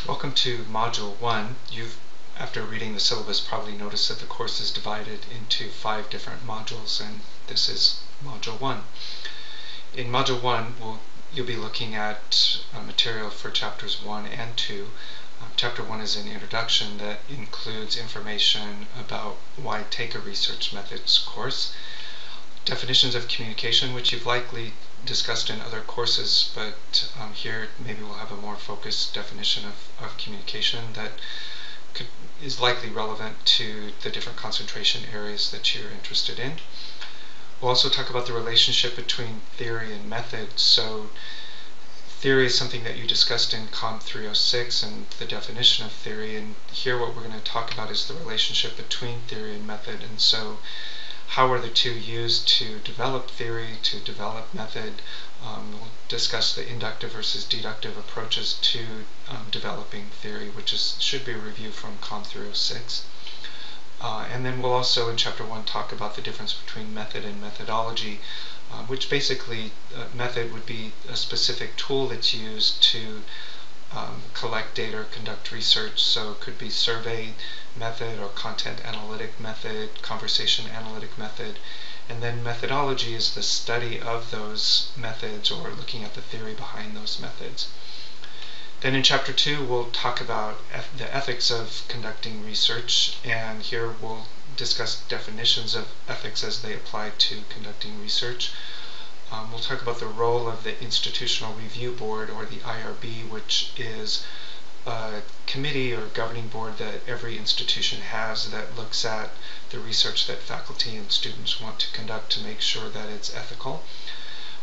Welcome to Module 1. You've, after reading the syllabus, probably noticed that the course is divided into 5 different modules, and this is Module 1. In Module 1, you'll be looking at material for Chapters 1 and 2. Chapter 1 is an introduction that includes information about why take a research methods course, definitions of communication, which you've likely discussed in other courses, but here maybe we'll have a more focused definition of communication that is likely relevant to the different concentration areas that you're interested in. We'll also talk about the relationship between theory and method. So theory is something that you discussed in COMM 306 and the definition of theory, and here what we're going to talk about is the relationship between theory and method. And so how are the two used to develop theory, to develop method? We'll discuss the inductive versus deductive approaches to developing theory, which should be a review from COMM 306. And then we'll also, in Chapter 1, talk about the difference between method and methodology, which basically, method would be a specific tool that's used to collect data or conduct research. So it could be survey method or content analytic method, conversation analytic method, and then methodology is the study of those methods or looking at the theory behind those methods. Then in Chapter 2 we'll talk about the ethics of conducting research, and here we'll discuss definitions of ethics as they apply to conducting research. We'll talk about the role of the Institutional Review Board, or the IRB, which is a committee or governing board that every institution has that looks at the research that faculty and students want to conduct to make sure that it's ethical.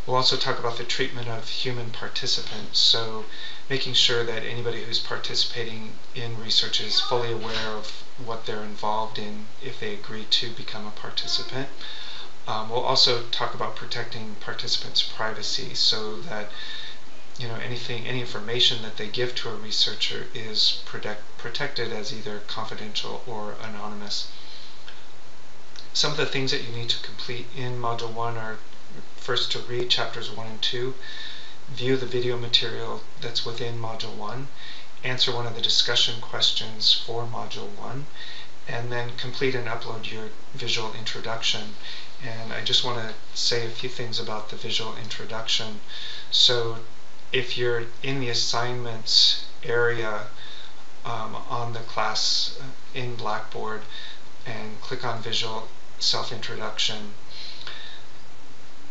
We'll also talk about the treatment of human participants, so making sure that anybody who's participating in research is fully aware of what they're involved in if they agree to become a participant. We'll also talk about protecting participants' privacy, so that any information that they give to a researcher is protected as either confidential or anonymous. Some of the things that you need to complete in Module 1 are first to read Chapters 1 and 2, view the video material that's within Module 1, answer one of the discussion questions for Module 1, and then complete and upload your visual introduction. And I just want to say a few things about the visual introduction. So if you're in the assignments area on the class in Blackboard and click on Visual Self-Introduction,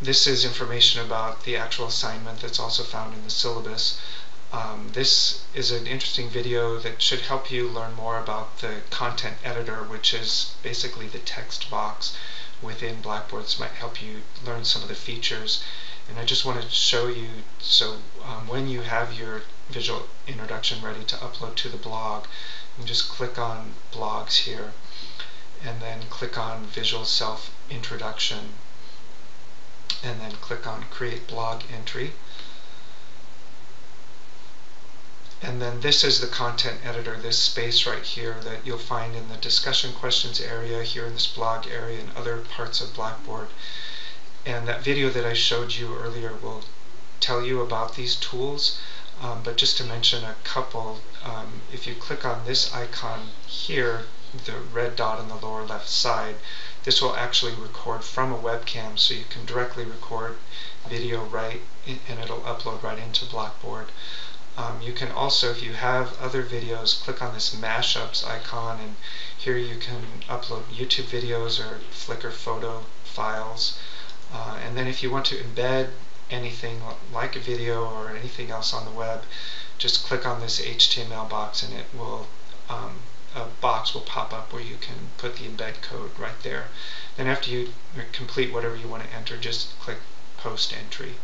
this is information about the actual assignment that's also found in the syllabus. This is an interesting video that should help you learn more about the content editor, which is basically the text box within Blackboard. This might help you learn some of the features. And I just want to show you, so when you have your visual introduction ready to upload to the blog, you can just click on Blogs here, and then click on Visual Self-Introduction, and then click on Create Blog Entry. And then this is the content editor, this space right here that you'll find in the discussion questions area, here in this blog area, and other parts of Blackboard. And that video that I showed you earlier will tell you about these tools, but just to mention a couple, if you click on this icon here, the red dot on the lower left side, this will actually record from a webcam, so you can directly record video and it'll upload right into Blackboard. You can also, if you have other videos, click on this mashups icon, and here you can upload YouTube videos or Flickr photo files. And then if you want to embed anything like a video or anything else on the web, just click on this HTML box, and it will a box will pop up where you can put the embed code right there. Then after you complete whatever you want to enter, just click Post Entry.